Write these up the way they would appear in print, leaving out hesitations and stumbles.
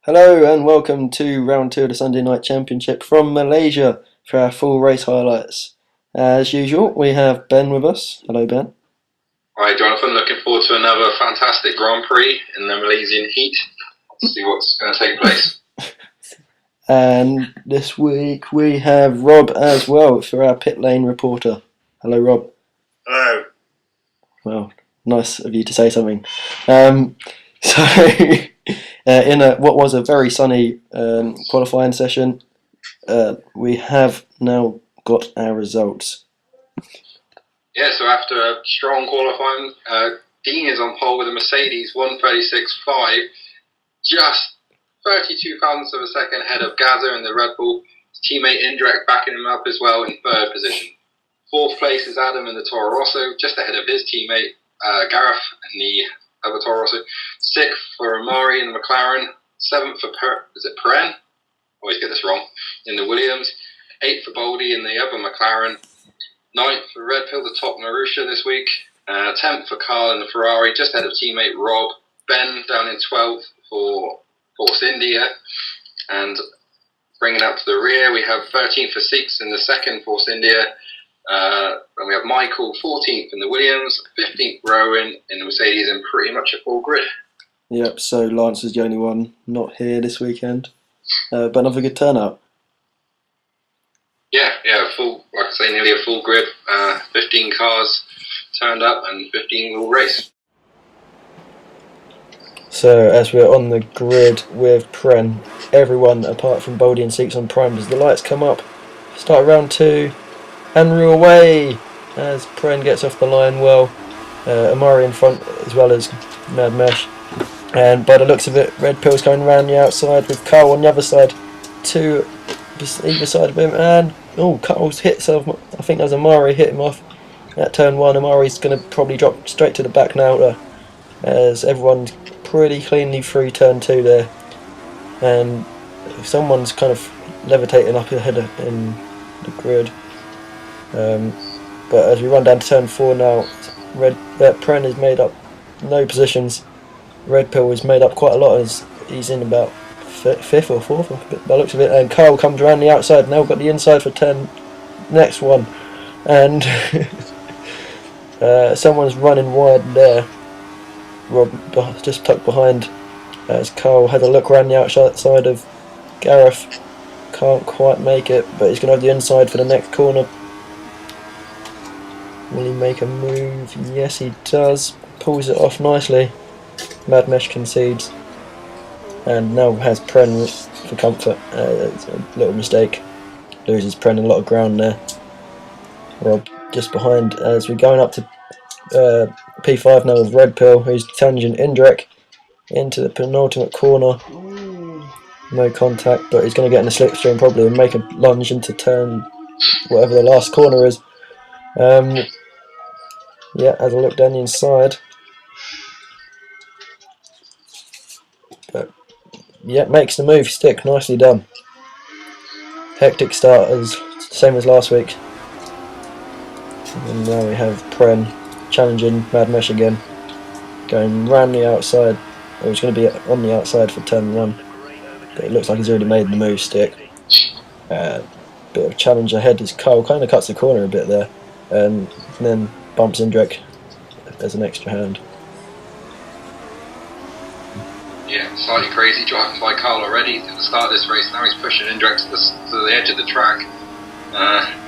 Hello and welcome to round 2 of the Sunday Night Championship from Malaysia for our full race highlights. As usual, we have Ben with us. Hello, Ben. Hi, Jonathan. Looking forward to another fantastic Grand Prix in the Malaysian heat. Let's see what's going to take place. And this week we have Rob as well for our pit lane reporter. Hello, Rob. Hello. Well, nice of you to say something. In what was a very sunny qualifying session, we have now got our results. Yeah, so after a strong qualifying, Dean is on pole with a Mercedes 136.5, just 32 thousandths of a second ahead of Gazza in the Red Bull. His teammate Indrek backing him up as well in third position. Fourth place is Adam in the Toro Rosso, just ahead of his teammate Gareth in the other Toro Rosso. Sixth for Amari in the McLaren. Seventh for Perrin? Always get this wrong. In the Williams. Eighth for Boldy in the other McLaren. Ninth for Red Pill, the top Marussia this week. 10th for Carl in the Ferrari, just ahead of teammate Rob. Ben down in 12th for Force India. And bringing up to the rear, we have 13th for Six in the second Force India. And we have Michael 14th in the Williams, 15th Rowan in the Mercedes, and pretty much a full grid. Yep, so Lance is the only one not here this weekend. But another good turnout. Yeah, full, like I say, nearly a full grid. 15 cars turned up and 15 will race. So as we're on the grid with Pren, everyone apart from Boldy and Seeks on prime, as the lights come up, start round 2, and we're away as Pren gets off the line well. Amari in front as well as Mad Mesh. And by the looks of it, Red Pill's going around the outside with Carl on the other side, two either side of him, and Carl's hit some. I think there's Amari hit him off at turn 1. Amari's going to probably drop straight to the back now, as everyone's pretty cleanly through turn 2 there, and someone's kind of levitating up ahead in the grid. But as we run down to turn 4 now, Pren is made up no positions. Red Pill is made up quite a lot as he's in about 5th or 4th by the looks of it, and Carl comes around the outside. Now we've got the inside for next one, and someone's running wide there. Rob just tucked behind as Carl had a look around the outside of Gareth. Can't quite make it, but he's going to have the inside for the next corner. Will he make a move? Yes, he does. Pulls it off nicely. Mad Mesh concedes, and now has Pren for comfort. It's a little mistake. Loses Pren a lot of ground there. Rob just behind as we're going up to P5 now with Red Pill, who's challenging Indrek into the penultimate corner. No contact, but he's going to get in the slipstream probably and make a lunge into turn whatever the last corner is. Yeah, as I look down the inside. But yeah, makes the move stick. Nicely done. Hectic start, as same as last week. And now we have Pren challenging Mad Mesh again, going round the outside. Or he's going to be on the outside for turn 1, but it looks like he's already made the move stick. Bit of challenge ahead as Carl kind of cuts the corner a bit there, and then bumps Indrek as an extra hand. Yeah, slightly crazy driving by Carl already at the start of this race. Now he's pushing Indrek to the edge of the track.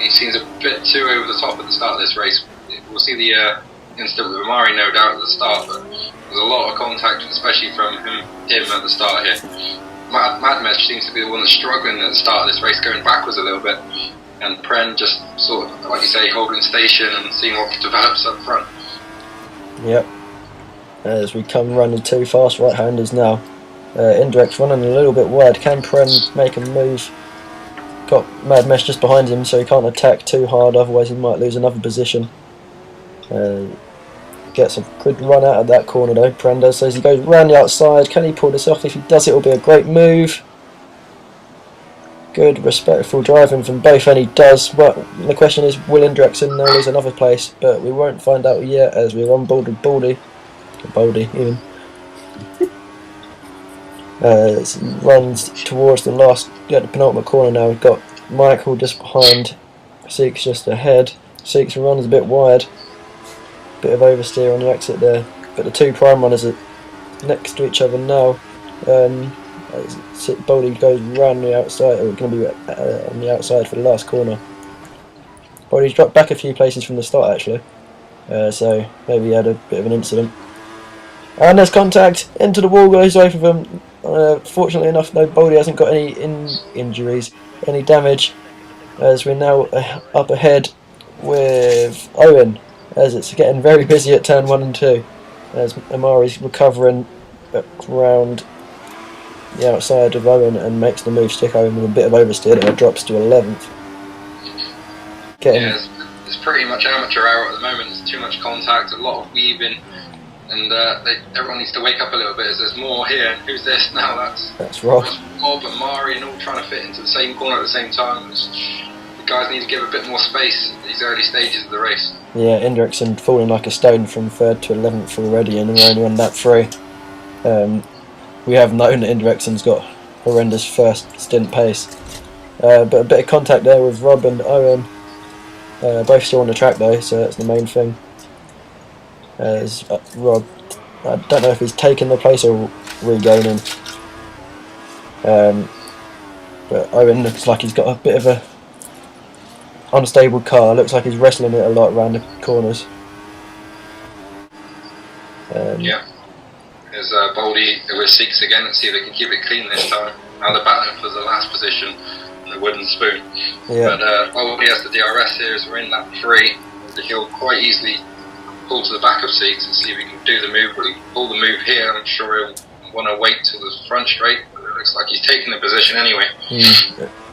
He seems a bit too over the top at the start of this race. We'll see the incident with Amari no doubt at the start, but there's a lot of contact, especially from him at the start here. Mad Mesh seems to be the one that's struggling at the start of this race, going backwards a little bit, and Pren just sort of, like you say, holding station and seeing what develops up front. Yep. As we come running 2 fast right-handers now. Indrek's running a little bit wide. Can Pren make a move? Got Mad Mesh just behind him, so he can't attack too hard, otherwise he might lose another position. Gets a good run out of that corner though, Pren does, so as he goes round the outside. Can he pull this off? If he does, it will be a great move. Good, respectful driving from both, and he does. But the question is, will Indrek now lose another place? But we won't find out yet, as we're on board with Baldy even. Runs towards the penultimate corner now. We've got Michael just behind, Seeks just ahead. Seeks runs a bit wide, bit of oversteer on the exit there, but the two prime runners are next to each other now. Boldy goes round the outside, or going to be on the outside for the last corner. Boldy's dropped back a few places from the start actually, so maybe he had a bit of an incident. And there's contact, into the wall goes both of them. Fortunately enough, though, Boldy hasn't got any injuries, any damage, as we're now up ahead with Owen, as it's getting very busy at turn 1 and 2, as Amari's recovering around the outside of Owen and makes the move, stick Owen with a bit of oversteer that drops to 11th. It's pretty much amateur hour at the moment. There's too much contact, a lot of weaving, and everyone needs to wake up a little bit as there's more here. And who's this now? That's Rob. Rob and Mari, and all trying to fit into the same corner at the same time. The guys need to give a bit more space at these early stages of the race. Yeah, Indriksen falling like a stone from 3rd to 11th already, and we're only on lap 3. We have known that Indriksen's got horrendous first stint pace, but a bit of contact there with Rob and Owen. Both still on the track though, so that's the main thing. As Rob, I don't know if he's taking the place or regaining, but Owen looks like he's got a bit of a unstable car. Looks like he's wrestling it a lot around the corners. Yeah. There's Boldy with Seeks again. Let's see if they can keep it clean this time. Now they're battling for the last position in the wooden spoon. Yeah. But Boldy has the DRS here as we're in lap 3. He'll quite easily pull to the back of Seeks and see if he can do the move. Will he pull the move here? I'm sure he'll want to wait till the front straight. But it looks like he's taking the position anyway.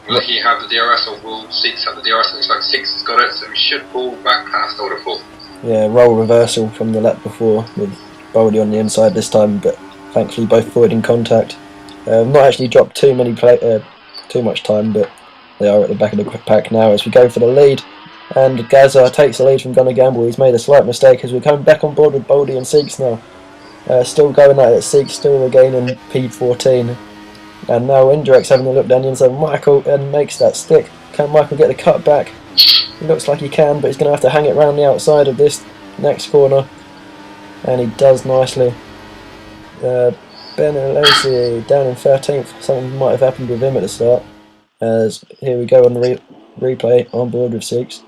Will he have the DRS or will Seeks have the DRS? It looks like Seeks has got it, so he should pull back past Order 4. Yeah, role reversal from the lap before with Boldy on the inside this time, but thankfully both avoiding contact. Not actually dropped too much time, but they are at the back of the pack now as we go for the lead. And Gaza takes the lead from Gunnar Gamble. He's made a slight mistake as we're coming back on board with Boldy and Seeks now. Still going at it, Seeks still regaining P14. And now Indirect's having a look down the inside of Michael and makes that stick. Can Michael get the cut back? It looks like he can, but he's going to have to hang it round the outside of this next corner. And he does nicely. Ben Alesi down in 13th. Something might have happened with him at the start. As here we go on the replay on board with Seeks.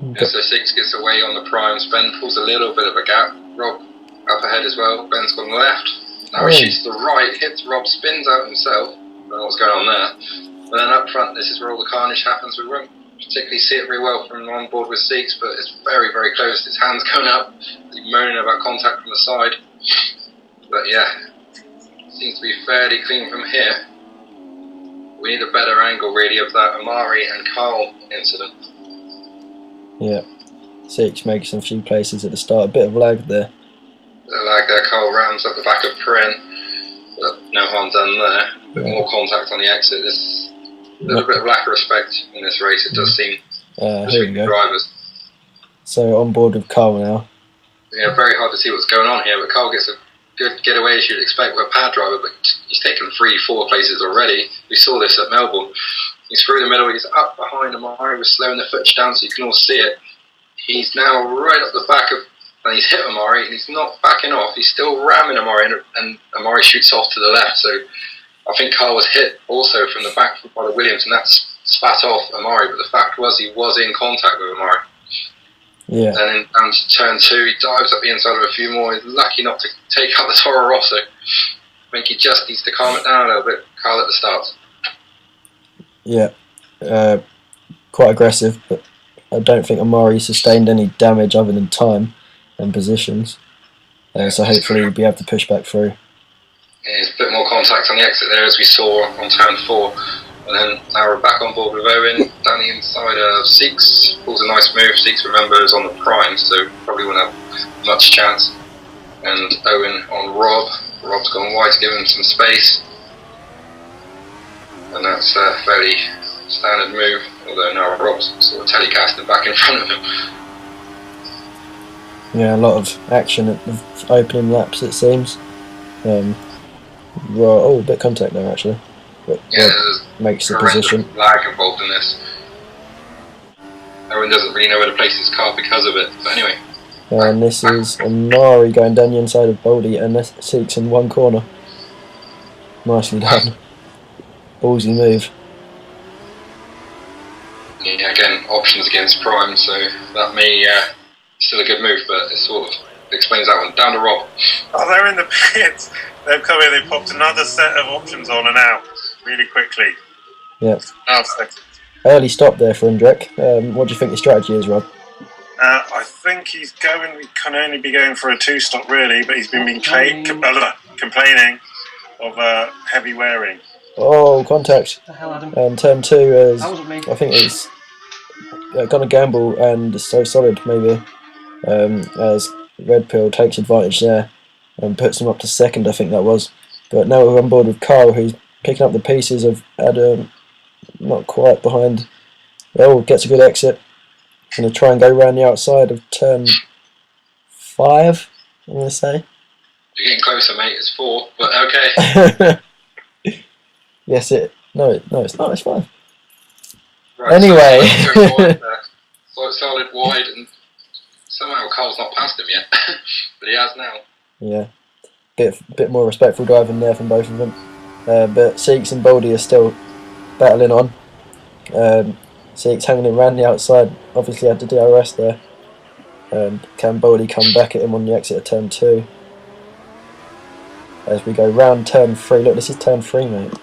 Yeah, so Seeks gets away on the primes. Ben pulls a little bit of a gap. Rob up ahead as well. Ben's gone left. Now he shoots to the right, hits Rob, spins out himself. I don't know what's going on there. And then up front, this is where all the carnage happens. We won't particularly see it very well from on board with Seeks, but it's very, very close. His hand's going up. He's moaning about contact from the side. But yeah, seems to be fairly clean from here. We need a better angle really of that Amari and Carl incident. Yeah, Seeks makes a few places at the start, a bit of lag there. The lag there, Carl rounds up the back of Pren, but no harm done there. A bit more contact on the exit. There's a little bit of lack of respect in this race, it does seem, between the drivers. So on board with Carl now. Yeah, very hard to see what's going on here, but Carl gets a good getaway as you'd expect with a pad driver, but he's taken 3-4 places already. We saw this at Melbourne. He's through the middle, he's up behind Amari, we're slowing the footage down so you can all see it. He's now right up the back of, and he's hit Amari, and he's not backing off, he's still ramming Amari, and Amari shoots off to the left, so I think Carl was hit also from the back by the Williams, and that's spat off Amari, but the fact was he was in contact with Amari. Yeah. And then down to turn 2, he dives up the inside of a few more. He's lucky not to take out the Toro Rosso. I think he just needs to calm it down a little bit, Carl, at the start. Yeah, quite aggressive, but I don't think Amari sustained any damage other than time and positions. So hopefully he'll be able to push back through. Yeah, there's a bit more contact on the exit there as we saw on turn 4. And then now we're back on board with Owen down the inside of Seeks. Pulls a nice move. Seeks, remember, is on the prime, so probably won't have much chance. And Owen on Rob. Rob's gone wide to give him some space. And that's a fairly standard move, although now Rob's sort of telecasting back in front of him. Yeah, a lot of action at the opening laps, it seems. Right, oh, a bit of contact there actually. But Yeah, Rob there's makes the horrendous position. lag involved in this. Everyone doesn't really know where to place his car because of it. But anyway. And this is Amari going down the inside of Boldy, and this Seeks in one corner. Nicely done. Ballsy move. Yeah, again, options against Prime, so that may still a good move, but it sort of explains that one. Down to Rob. Oh, they're in the pits. They've come in, they've popped another set of options on and out really quickly. Yeah. Now second. Early stop there for Hendrick. What do you think the strategy is, Rob? I think he can only be going for a 2-stop really, but he's been complaining of heavy wearing. Oh, contact. And turn 2 is, I think it's gonna gamble and so solid maybe, as Red Pill takes advantage there and puts him up to second, I think that was. But now we're on board with Carl, who's picking up the pieces of Adam, not quite behind. Oh, gets a good exit. Going to try and go around the outside of turn 5, I'm going to say. You're getting closer, mate. It's 4, but okay. Yes, no, it's not. It's 5. Right, anyway. Solid wide, and somehow Carl's not past him yet. But he has now. Yeah. Bit more respectful driving there from both of them. But Seeks and Boldy are still battling on. Seeks hanging around the outside, obviously had the DRS there. Can Boldy come back at him on the exit of turn 2? As we go round turn 3, look, this is turn 3, mate.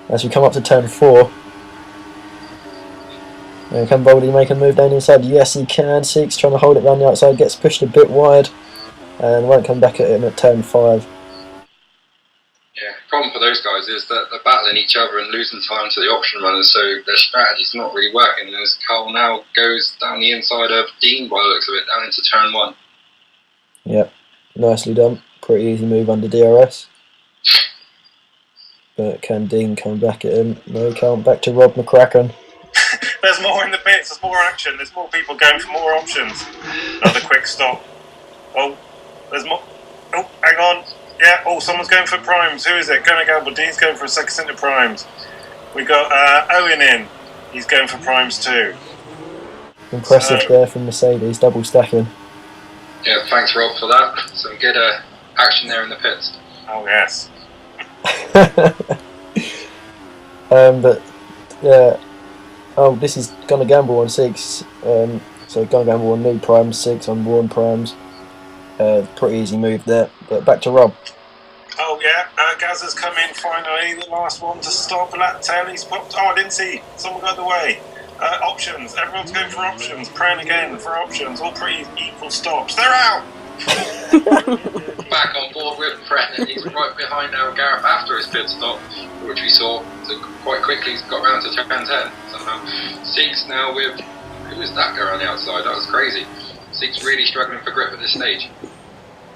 As we come up to turn 4, can Boldy make a move down the inside? Yes, he can. Seeks trying to hold it round the outside, gets pushed a bit wide, and won't come back at him at turn 5. Yeah, problem for those guys is that they're battling each other and losing time to the option runners, so their strategy's not really working. And as Carl now goes down the inside of Dean by the looks of it, down into turn 1. Yep, nicely done. Pretty easy move under DRS. But can Dean come back at him? No, he can't. Back to Rob McCracken. There's more in the pits, there's more action, there's more people going for more options. Another quick stop. Oh, there's more. Oh, hang on. Yeah, oh, someone's going for primes. Who is it? Gonna go, but Dean's going for a second stint of primes. We got Owen in. He's going for primes too. Impressive there from Mercedes, double stacking. Yeah, thanks Rob for that. Some good action there in the pits. Oh yes. But yeah. Oh, this is gonna gamble on 6. So gonna gamble on new primes, 6 on worn primes. Pretty easy move there. But back to Rob. Oh yeah, Gazza's come in finally, the last one to stop, and that tail he's popped. Oh, I didn't see. Someone got the way. Options. Everyone's going for options. Praying again for options. All pretty equal stops. They're out. Back on board with Fred, and he's right behind now Gareth after his pit stop, which we saw. So quite quickly he's got round to turn 10 somehow. Seeks now with, who was that guy on the outside? That was crazy. Seeks really struggling for grip at this stage.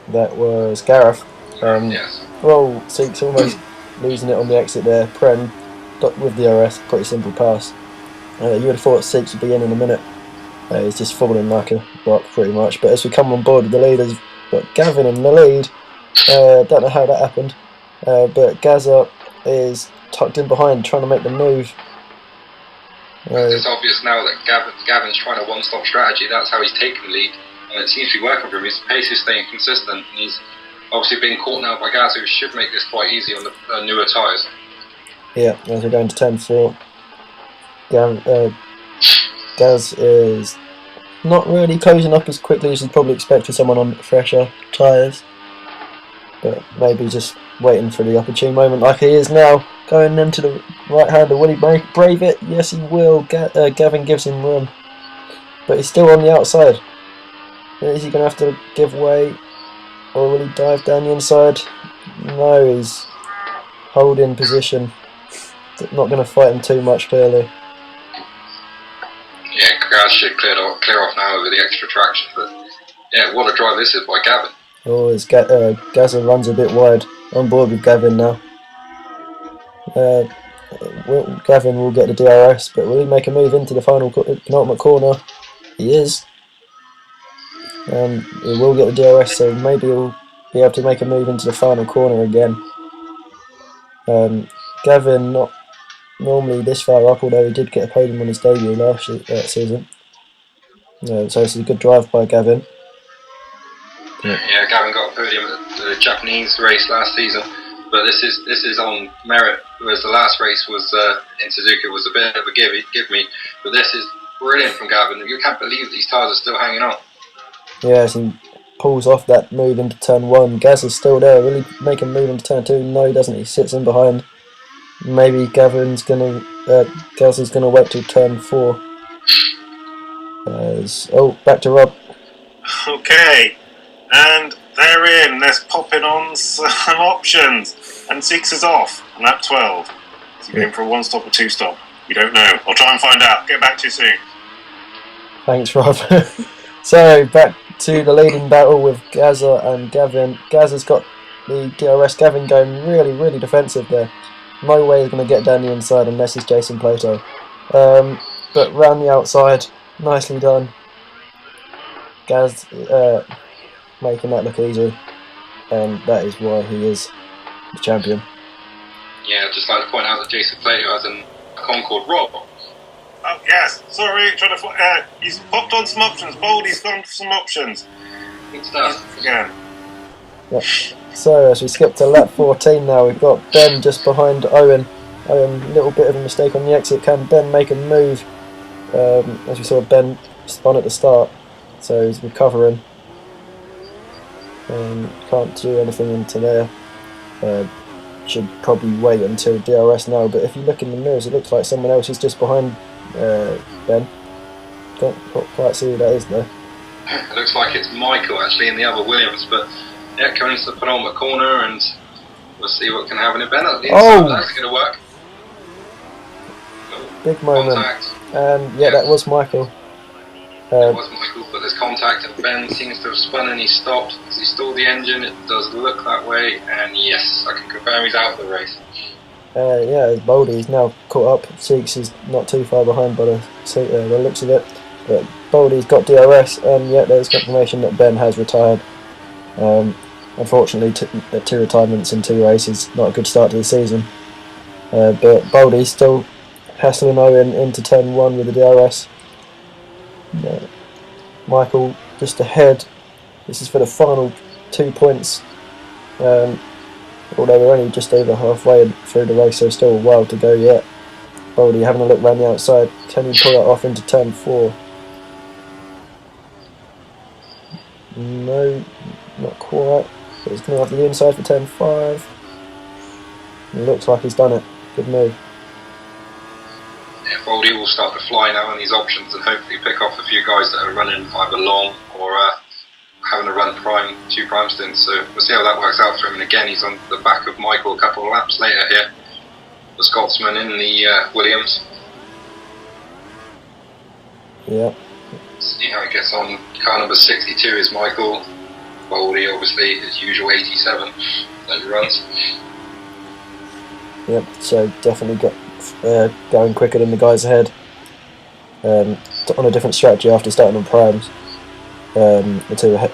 That was Gareth. Yes. Well, Seeks almost losing it on the exit there. Pren with the RS, pretty simple pass. You would have thought Seeks would be in a minute. He's just falling like a rock pretty much. But as we come on board with the leaders, we've got Gavin in the lead. Don't know how that happened. But Gaza is tucked in behind, trying to make the move. It's obvious now that Gavin's trying a one-stop strategy. That's how he's taken the lead, and it seems to be working for him. His pace is staying consistent, and he's obviously being caught now by Gaz, who should make this quite easy on the newer tyres. Yeah, as we're going to turn 4, Gaz is not really closing up as quickly as you'd probably expect for someone on fresher tyres, but maybe just waiting for the opportune moment like he is now. Going into the right-hander, will he brave it? Yes, he will. Gavin gives him room, but he's still on the outside. Is he going to have to give way, or will he dive down the inside? No, he's holding position. Not going to fight him too much, clearly. Yeah, Gaz should clear off now with the extra traction, but yeah, what a drive this is by Gavin. Oh, as Gaza runs a bit wide. On board with Gavin now. Gavin will get the DRS, but will he make a move into the penultimate corner? He is. And he will get the DRS, so maybe he'll be able to make a move into the final corner again. Gavin not normally this far up, although he did get a podium on his debut last season. So this is a good drive by Gavin. Yeah, Gavin got a podium at the Japanese race last season, but this is on merit. Whereas the last race was in Suzuka was a bit of a give me, but this is brilliant from Gavin. You can't believe these tyres are still hanging on. Yes, he pulls off that move into turn 1. Gaz is still there. Will he make a move into turn 2? No, he doesn't. He sits in behind. Maybe Gaz is gonna wait till turn 4. Back to Rob. Okay, and they're in. Let's pop in on some options. And Six is off on lap 12. Is he going for a 1-stop or 2-stop? We don't know. I'll try and find out. Get back to you soon. Thanks, Rob. So back to the leading battle with Gazza and Gavin. Gazza's got the DRS. Gavin going really, really defensive there. No way he's going to get down the inside unless it's Jason Plato. But round the outside, nicely done. Gaz making that look easy, and that is why he is the champion. Yeah, I'd just like to point out that Jason Plato has a Concorde. Rob. Oh, yes. Sorry, trying to. He's popped on some options. Boldy's gone for some options. Good stuff. Again. Yep. So as we skip to lap 14 now, we've got Ben just behind Owen. Owen, a little bit of a mistake on the exit. Can Ben make a move? As we saw, Ben spun at the start, so he's recovering. Can't do anything into there. Should probably wait until DRS now, but if you look in the mirrors, it looks like someone else is just behind Ben. Can't quite see who that is though. It looks like it's Michael actually in the other Williams, but yeah, coming to the penultimate corner, and we'll see what can happen in Ben at the inside. That's going to work. Big moment. Contact. And yeah, that was Michael. It was Michael, but there's contact, and Ben seems to have spun and he stopped. Has he stalled the engine? It does look that way, and yes, I can confirm he's out of the race. Yeah, Boldy's now caught up. Seeks is not too far behind by the looks of it, but Boldy's got DRS, and yet there's confirmation that Ben has retired. Unfortunately, two retirements in 2 races, not a good start to the season. But Boldy's still hassling Owen into turn 1 with the DRS. Michael just ahead. This is for the final 2 points. Although we're only just over halfway through the race, so still a while to go yet. Boldy having a look round the outside. Can he pull that off into turn 4? No, not quite. But he's going to have the inside for turn 5. It looks like he's done it. Good move. Yeah, Boldy will start to fly now on these options and hopefully pick off a few guys that are running either long or having to run 2 prime stints. So we'll see how that works out for him. And again, he's on the back of Michael a couple of laps later here. The Scotsman in the Williams. Yeah. See how he gets on. Car number 62 is Michael. Boldy, obviously, his usual 87 that he runs. Yep, so definitely got going quicker than the guys ahead. On a different strategy after starting on primes. The two ahead,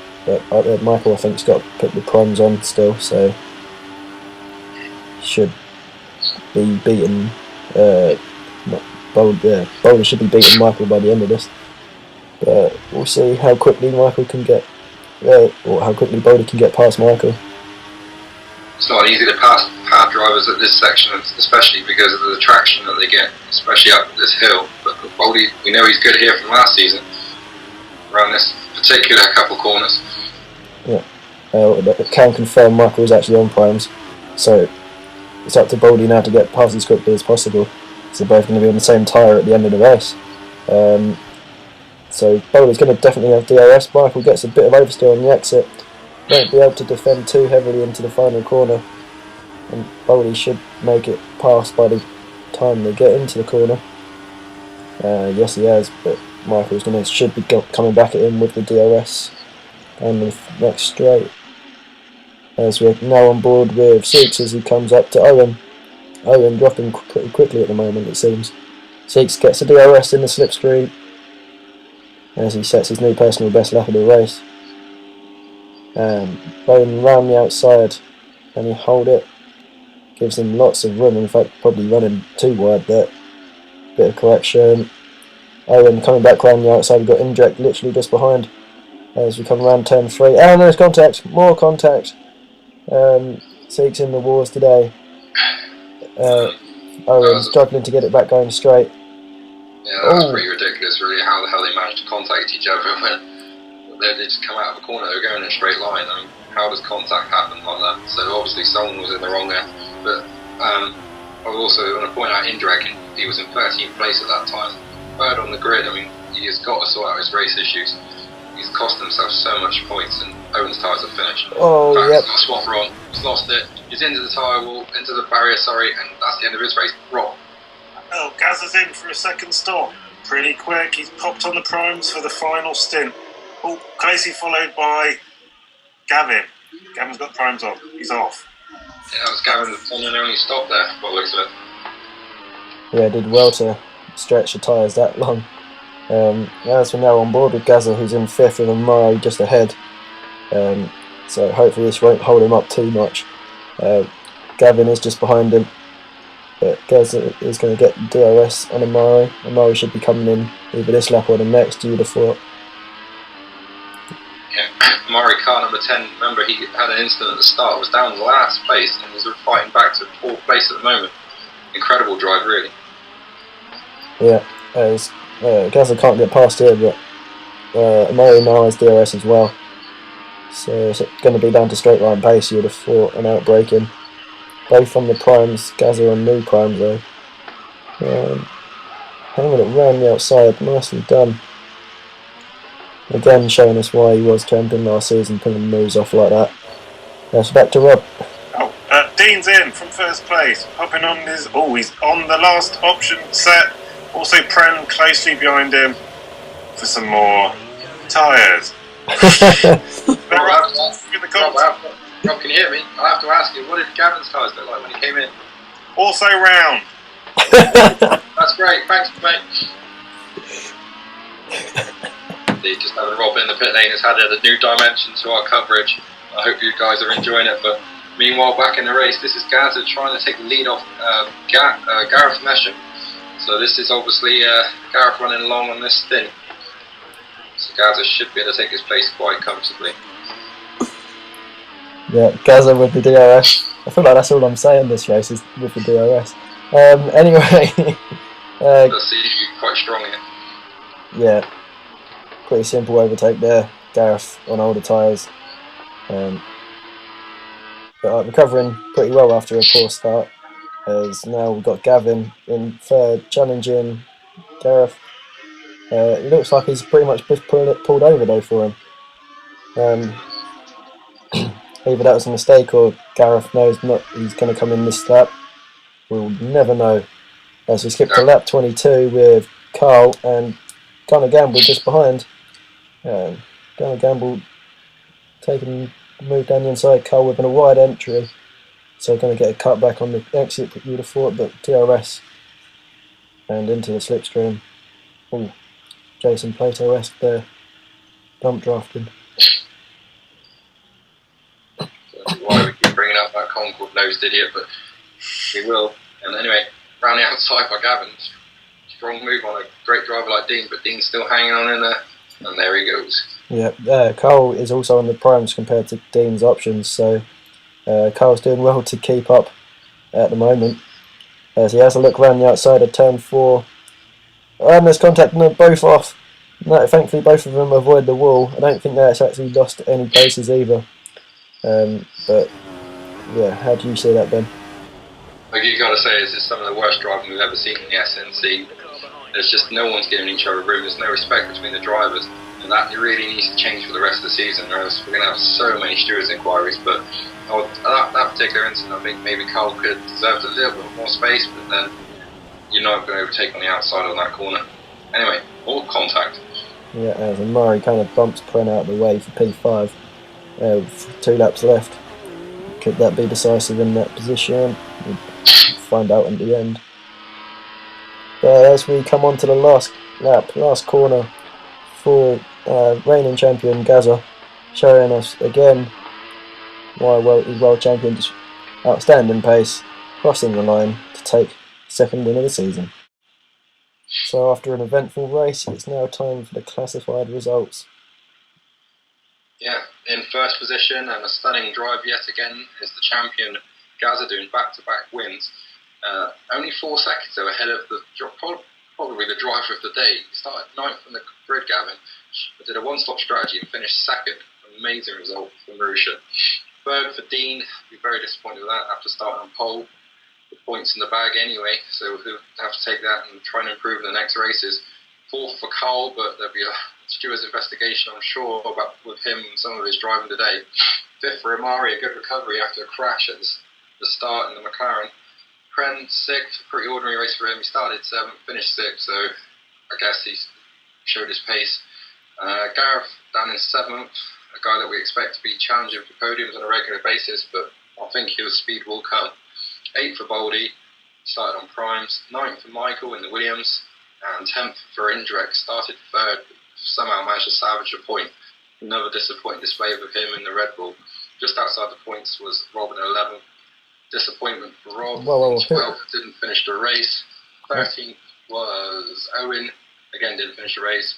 Michael I think has got to put the primes on still, so should be beaten. Boldy should be beating Michael by the end of this. But we'll see how quickly Michael can get, or how quickly Boldy can get past Michael. It's not easy to pass hard drivers at this section, especially because of the traction that they get, especially up this hill. But Boldy, we know he's good here from last season, around this particular couple corners. Yeah, can confirm Michael is actually on primes, so it's up to Boldy now to get past as quickly as possible. So they're both going to be on the same tyre at the end of the race. So Boldy's going to definitely have DRS. Michael gets a bit of oversteer on the exit. Won't be able to defend too heavily into the final corner, and Boldy should make it past by the time they get into the corner. Yes, he has, but Michael's should be coming back at him with the DRS and the next straight. As we're now on board with Six as he comes up to Owen. Owen dropping pretty quickly at the moment, it seems. Six gets a DRS in the slipstream as he sets his new personal best lap of the race. Going round the outside, and he hold it, gives him lots of room. In fact, probably running too wide there. Bit of correction. Owen coming back round the outside. We've got Indrek literally just behind as we come around turn 3. And there's contact, more contact. Seeks in the wars today. Owen struggling to get it back going straight. Yeah, that's pretty ridiculous, really, how the hell they managed to contact each other when they just come out of the corner. They were going in a straight line. I mean, how does contact happen like that? So obviously someone was in the wrong there. But I also want to point out Indrek, he was in 13th place at that time. Third on the grid. I mean, he has got to sort out his race issues. He's cost himself so much points, and Owen's tyres are finished. Oh, yep. He's got a swap wrong. He's lost it. He's into the tyre wall, into the barrier, and that's the end of his race. Wrong. Oh, Gaz is in for a second stop. Pretty quick. He's popped on the primes for the final stint. Oh, closely followed by Gavin. Gavin's got primes on. He's off. Yeah, that was Gavin's one and only stop there, by the looks of it. Yeah, did well to stretch the tyres that long. As we're now on board with Gazza, who's in 5th with Amaro just ahead. So hopefully this won't hold him up too much. Gavin is just behind him. But Gazza is going to get DRS on Amaro. Amaro should be coming in either this lap or the next, you'd have thought. Yeah, Amaro car number 10, remember he had an incident at the start, was down in the last place and was fighting back to 4th place at the moment. Incredible drive, really. Yeah, Gazza can't get past here, but Amaro now has DRS as well. So it's going to be down to straight line pace, you'd have thought, and out braking. Both on the primes, Gazza on new primes though. Hanging it round the outside, nicely done. Again showing us why he was champion last season, pulling moves off like that. So back to Rob. Dean's in from 1st place, hopping on his... Oh, he's on the last option set. Also Pren closely behind him for some more tyres. Rob, can you hear me? I have to ask you, what did Gavin's tyres look like when he came in? Also round. That's great, thanks mate. Just having Rob in the pit lane has added a new dimension to our coverage. I hope you guys are enjoying it. But meanwhile, back in the race, this is Gazza trying to take the lead off Gareth Mesham. So this is obviously Gareth running along on this stint. So Gazza should be able to take his place quite comfortably. Yeah, Gazza with the DRS. I feel like that's all I'm saying this race is with the DRS. Anyway. Does seem to be quite strong here. Yeah, pretty simple overtake there. Gareth on older tyres. But recovering pretty well after a poor start. As now we've got Gavin in 3rd, challenging Gareth. It looks like he's pretty much pulled over though for him. Either that was a mistake or Gareth knows he's going to come in this lap. We'll never know. As we skip to lap 22 with Carl and Gunnar Gamble just behind. Gunnar Gamble taking the move down the inside. Carl with a wide entry. So going to get a cut back on the exit, you would have thought, but DRS and into the slipstream. Oh, Jason Plato-esque there. Dump drafting. Why we keep bringing up that Concord nosed idiot, but we will. And anyway, round the outside by Gavin. Strong move on a great driver like Dean, but Dean's still hanging on in there. And there he goes. Yeah, Carl is also on the primes compared to Dean's options, so Carl's doing well to keep up at the moment. As he has a look round the outside of turn 4. And there's contact, no, both off. No, thankfully both of them avoid the wall. I don't think that's actually lost any places either. But yeah, how do you see that, Ben? Like you got to say, this is some of the worst driving we've ever seen in the SNC. There's just no one's giving each other room. There's no respect between the drivers, and that really needs to change for the rest of the season. Or else we're going to have so many stewards' inquiries. But that particular incident, I think maybe Carl could have deserved a little bit more space, but then you're not going to overtake on the outside on that corner. Anyway, all contact. Yeah, as Murray kind of bumps Pren out of the way for P5. With 2 laps left. Could that be decisive in that position? We'll find out in the end. As we come on to the last lap, last corner for reigning champion Gazza. showing us again why he's world champion. Outstanding pace, crossing the line to take second win of the season. So after an eventful race, it's now time for the classified results. Yeah, in first position and a stunning drive yet again is the champion Gaza doing back-to-back wins. Only 4 seconds though ahead of probably the driver of the day. He started 9th on the grid, Gavin, but did a one-stop strategy and finished second. Amazing result for Marusha. Third for Dean, be very disappointed with that after starting on pole. The points in the bag anyway, so we'll have to take that and try and improve in the next races. Fourth for Carl, but there'll be a stewards investigation, I'm sure, about with him and some of his driving today. Fifth for Amari, a good recovery after a crash at the start in the McLaren. Pren, 6th, pretty ordinary race for him. He started 7th, finished 6th, so I guess he showed his pace. Gareth down in 7th, a guy that we expect to be challenging for podiums on a regular basis, but I think his speed will come. 8th for Boldy, started on primes. 9th for Michael in the Williams, and 10th for Indrek, started 3rd, somehow managed to salvage a point. Another disappointing display of him in the Red Bull. Just outside the points was Robin 11th. Disappointment for Rob. 12th didn't finish the race. 13th was Owen, again didn't finish the race.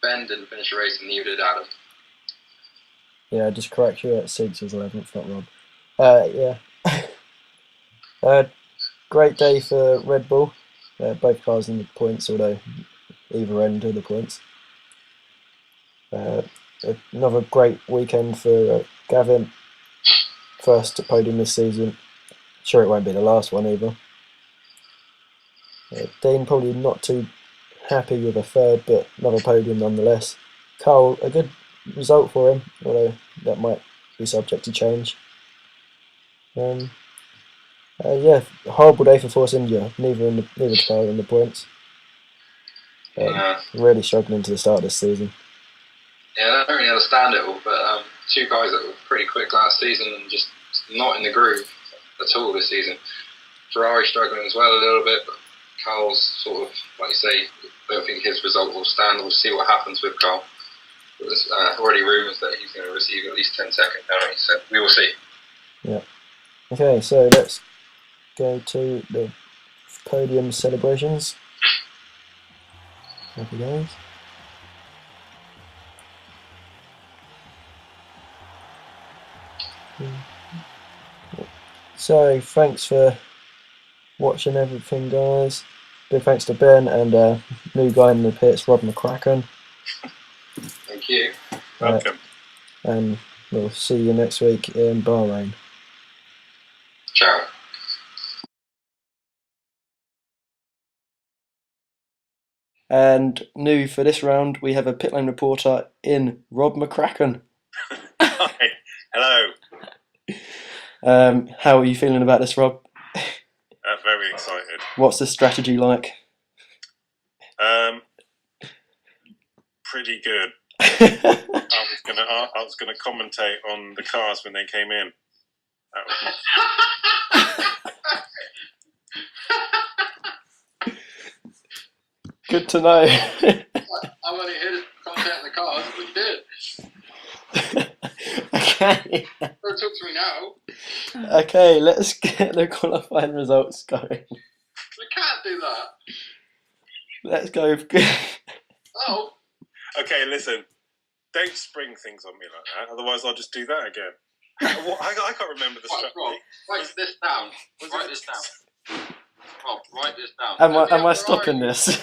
Ben didn't finish the race, and neither did Adam. Yeah, just correct you, at 6 was 11th, not Rob. Yeah. Great day for Red Bull. Both cars in the points, although either end of the points. Another great weekend for Gavin. First podium this season. Sure it won't be the last one either. Dean probably not too happy with a 3rd, but another podium nonetheless. Carl, a good result for him, although that might be subject to change. Yeah, horrible day for Force India. Neither car in the points. Really struggling to the start of this season. Yeah, I don't really understand it all, but 2 guys that were pretty quick last season and just not in the groove at all this season. Ferrari struggling as well a little bit, but Carl's sort of, like you say, I don't think his result will stand. We'll see what happens with Carl. There's already rumours that he's going to receive at least 10-second penalty, so we will see. Yeah. Okay, so let's go to the podium celebrations. Happy days. So, thanks for watching everything, guys. Big thanks to Ben and new guy in the pits, Rob McCracken. Thank you. Welcome. And we'll see you next week in Bahrain. Ciao. And new for this round, we have a pit lane reporter in Rob McCracken. Hi. Hello. How are you feeling about this, Rob? Very excited. What's the strategy like? Pretty good. I was gonna commentate on the cars when they came in. Good to know. I'm only here to commentate on the cars, but you did. Okay. Don't talk to me now. Okay, let's get the qualifying results going. We can't do that. Let's go. Oh. Okay, listen. Don't spring things on me like that, otherwise I'll just do that again. I can't remember the strategy. Write this down. Write this down. Rob, write this down. Am I stopping this?